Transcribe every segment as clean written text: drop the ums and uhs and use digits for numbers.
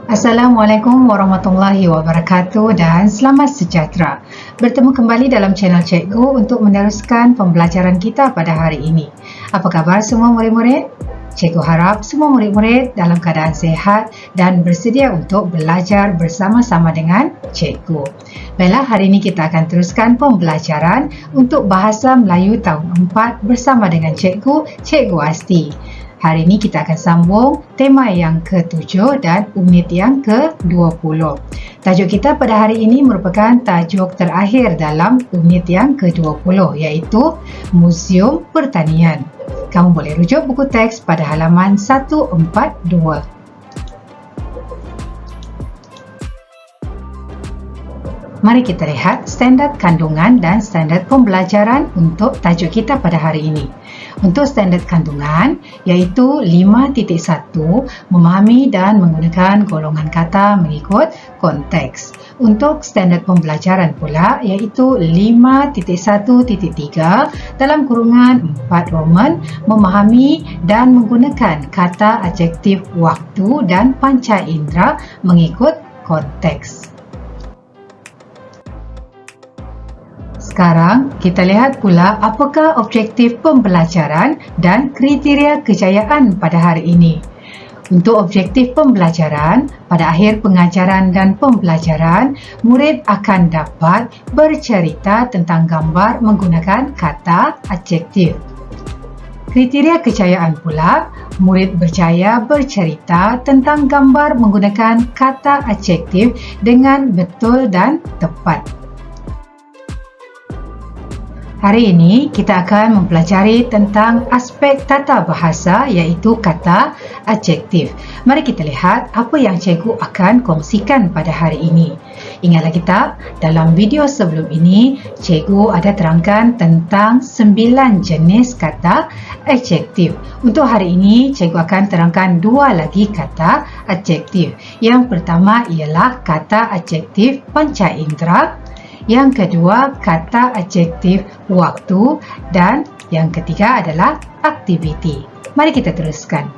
Assalamualaikum warahmatullahi wabarakatuh dan selamat sejahtera. Bertemu kembali dalam channel Cikgu untuk meneruskan pembelajaran kita pada hari ini. Apa khabar semua murid-murid? Cikgu harap semua murid-murid dalam keadaan sehat dan bersedia untuk belajar bersama-sama dengan Cikgu. Baiklah, hari ini kita akan teruskan pembelajaran untuk Bahasa Melayu tahun 4 bersama dengan Cikgu Asti. Hari ini kita akan sambung tema yang ke-7 dan unit yang ke-20. Tajuk kita pada hari ini merupakan tajuk terakhir dalam unit yang ke-20 iaitu Museum Pertanian. Kamu boleh rujuk buku teks pada halaman 142. Mari kita lihat standard kandungan dan standard pembelajaran untuk tajuk kita pada hari ini. Untuk standard kandungan iaitu 5.1 memahami dan menggunakan golongan kata mengikut konteks. Untuk standard pembelajaran pula iaitu 5.1.3 dalam kurungan 4 Roman memahami dan menggunakan kata adjektif waktu dan panca indera mengikut konteks. Sekarang kita lihat pula apakah objektif pembelajaran dan kriteria kejayaan pada hari ini. Untuk objektif pembelajaran, pada akhir pengajaran dan pembelajaran, murid akan dapat bercerita tentang gambar menggunakan kata adjektif. Kriteria kejayaan pula, murid berjaya bercerita tentang gambar menggunakan kata adjektif dengan betul dan tepat. Hari ini kita akan mempelajari tentang aspek tata bahasa iaitu kata adjektif. Mari kita lihat apa yang cikgu akan kongsikan pada hari ini. Ingatlah kita, dalam video sebelum ini, cikgu ada terangkan tentang 9 jenis kata adjektif. Untuk hari ini, cikgu akan terangkan 2 lagi kata adjektif. Yang pertama ialah kata adjektif panca indera. Yang kedua, kata adjektif waktu dan yang ketiga adalah aktiviti. Mari kita teruskan.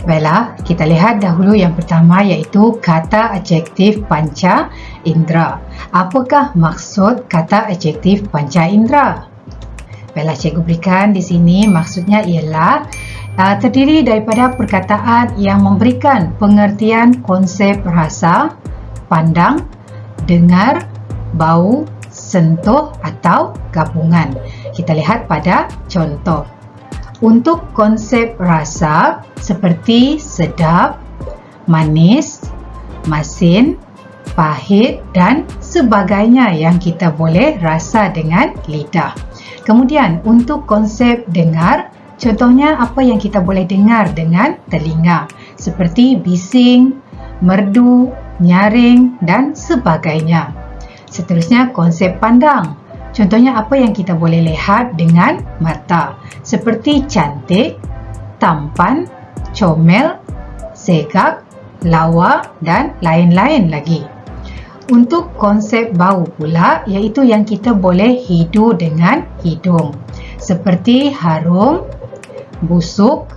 Baiklah, kita lihat dahulu yang pertama iaitu kata adjektif panca indera. Apakah maksud kata adjektif panca indera? Baiklah, cikgu berikan di sini maksudnya ialah terdiri daripada perkataan yang memberikan pengertian konsep rasa, pandang, dengar, bau, sentuh atau gabungan. Kita lihat pada contoh. Untuk konsep rasa seperti sedap, manis, masin, pahit dan sebagainya yang kita boleh rasa dengan lidah. Kemudian untuk konsep dengar, contohnya apa yang kita boleh dengar dengan telinga seperti bising, merdu, nyaring dan sebagainya. Seterusnya konsep pandang. Contohnya apa yang kita boleh lihat dengan mata seperti cantik, tampan, comel, segak, lawa dan lain-lain lagi. Untuk konsep bau pula iaitu yang kita boleh hidu dengan hidung seperti harum, busuk,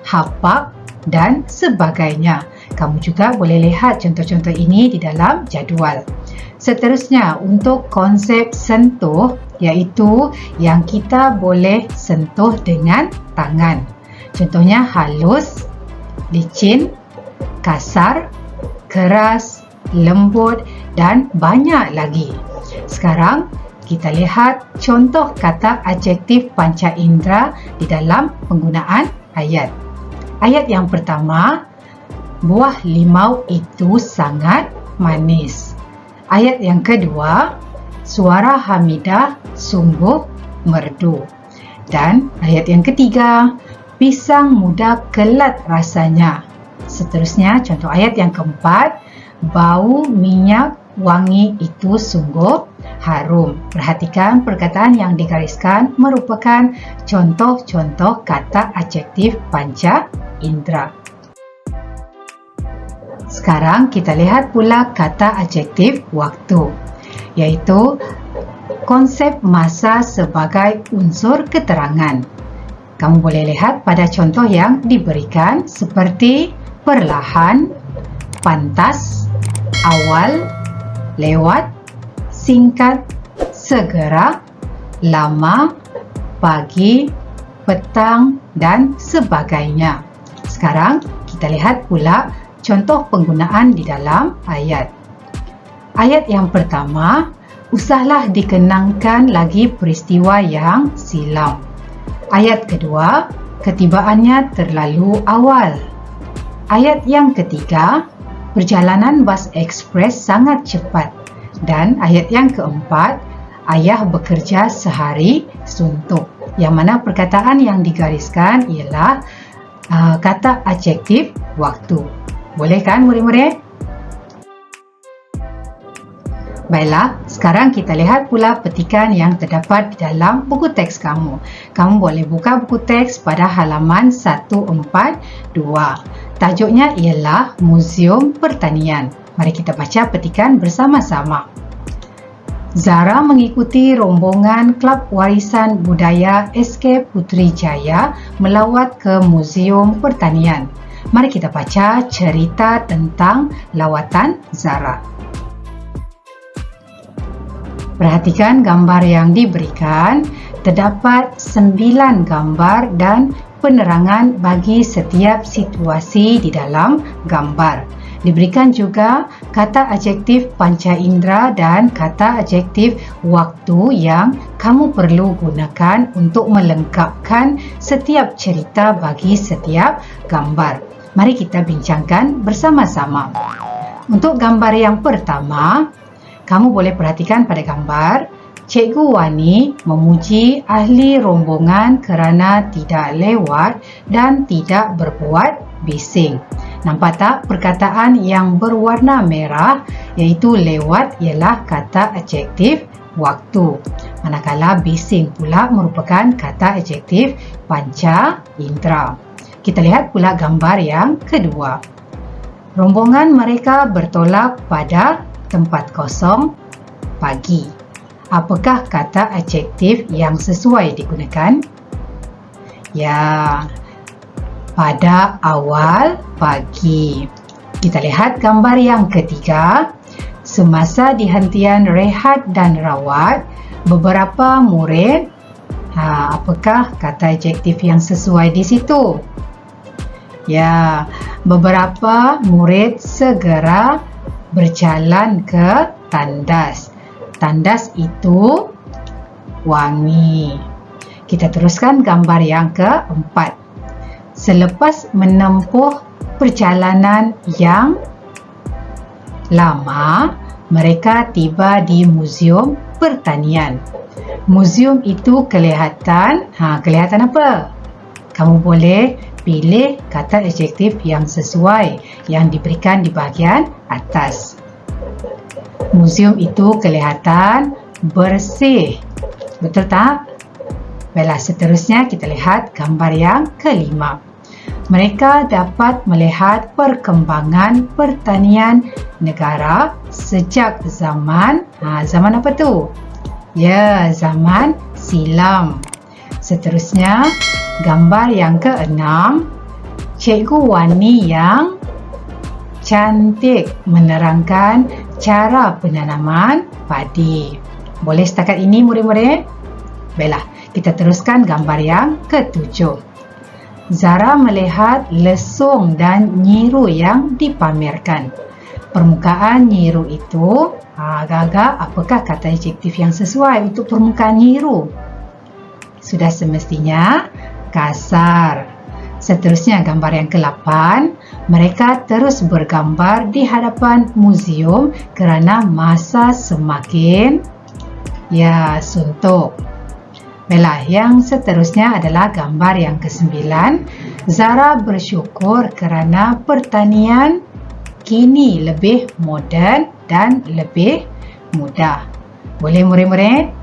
hapak dan sebagainya. Kamu juga boleh lihat contoh-contoh ini di dalam jadual. Seterusnya, untuk konsep sentuh iaitu yang kita boleh sentuh dengan tangan. Contohnya halus, licin, kasar, keras, lembut dan banyak lagi. Sekarang kita lihat contoh kata adjektif panca indera di dalam penggunaan ayat. Ayat yang pertama, buah limau itu sangat manis. Ayat yang kedua, suara Hamidah sungguh merdu. Dan ayat yang ketiga, pisang muda kelat rasanya. Seterusnya, contoh ayat yang keempat, bau minyak wangi itu sungguh harum. Perhatikan perkataan yang digariskan merupakan contoh-contoh kata adjektif panca indera. Sekarang kita lihat pula kata adjektif waktu, iaitu konsep masa sebagai unsur keterangan. Kamu boleh lihat pada contoh yang diberikan seperti perlahan, pantas, awal, lewat, singkat, segera, lama, pagi, petang dan sebagainya. Sekarang kita lihat pula contoh penggunaan di dalam ayat. Ayat yang pertama, usahlah dikenangkan lagi peristiwa yang silam. Ayat kedua, ketibaannya terlalu awal. Ayat yang ketiga, perjalanan bas ekspres sangat cepat. Dan ayat yang keempat, ayah bekerja sehari suntuk. Yang mana perkataan yang digariskan ialah kata adjektif waktu. Boleh kan murid-murid? Baiklah, sekarang kita lihat pula petikan yang terdapat di dalam buku teks kamu. Kamu boleh buka buku teks pada halaman 142. Tajuknya ialah Muzium Pertanian. Mari kita baca petikan bersama-sama. Zara mengikuti rombongan Klub Warisan Budaya SK Putrajaya melawat ke Muzium Pertanian. Mari kita baca cerita tentang lawatan Zara. Perhatikan gambar yang diberikan. Terdapat 9 gambar dan penerangan bagi setiap situasi di dalam gambar. Diberikan juga kata adjektif panca indera dan kata adjektif waktu yang kamu perlu gunakan untuk melengkapkan setiap cerita bagi setiap gambar. Mari kita bincangkan bersama-sama. Untuk gambar yang pertama, kamu boleh perhatikan pada gambar, Cikgu Wani memuji ahli rombongan kerana tidak lewat dan tidak berbuat bising. Nampak tak perkataan yang berwarna merah iaitu lewat ialah kata adjektif waktu. Manakala bising pula merupakan kata adjektif panca indera. Kita lihat pula gambar yang kedua. Rombongan mereka bertolak pada tempat kosong pagi. Apakah kata adjektif yang sesuai digunakan? Ya, pada awal pagi. Kita lihat gambar yang ketiga. Semasa dihentian rehat dan rawat, beberapa murid, apakah kata adjektif yang sesuai di situ? Ya, beberapa murid segera berjalan ke tandas. Tandas itu wangi. Kita teruskan gambar yang keempat. Selepas menempuh perjalanan yang lama, mereka tiba di Muzium Pertanian. Muzium itu kelihatan apa? Kamu boleh pilih kata adjektif yang sesuai yang diberikan di bahagian atas. Muzium itu kelihatan bersih. Betul tak? Baiklah, seterusnya kita lihat gambar yang kelima. Mereka dapat melihat perkembangan pertanian negara sejak zaman apa tu? Ya, zaman silam. Seterusnya, gambar yang keenam. Cikgu Wani yang cantik menerangkan cara penanaman padi. Boleh setakat ini murid-murid? Baiklah, kita teruskan gambar yang ketujuh. Zara melihat lesung dan nyiru yang dipamerkan. Permukaan nyiru itu, agak-agak apakah kata adjektif yang sesuai untuk permukaan nyiru? Sudah semestinya kasar. Seterusnya gambar yang ke-8, mereka terus bergambar di hadapan muzium kerana masa semakin suntuk. Baiklah, yang seterusnya adalah gambar yang ke-9. Zara bersyukur kerana pertanian kini lebih moden dan lebih mudah. Boleh murid-murid?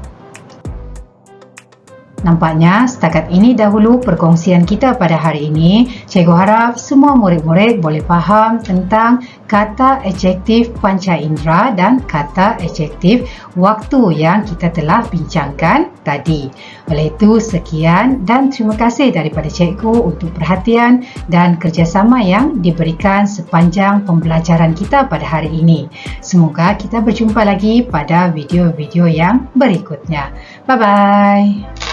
Nampaknya setakat ini dahulu perkongsian kita pada hari ini. Cikgu harap semua murid-murid boleh faham tentang kata adjektif panca indera dan kata adjektif waktu yang kita telah bincangkan tadi. Oleh itu, sekian dan terima kasih daripada cikgu untuk perhatian dan kerjasama yang diberikan sepanjang pembelajaran kita pada hari ini. Semoga kita berjumpa lagi pada video-video yang berikutnya. Bye-bye.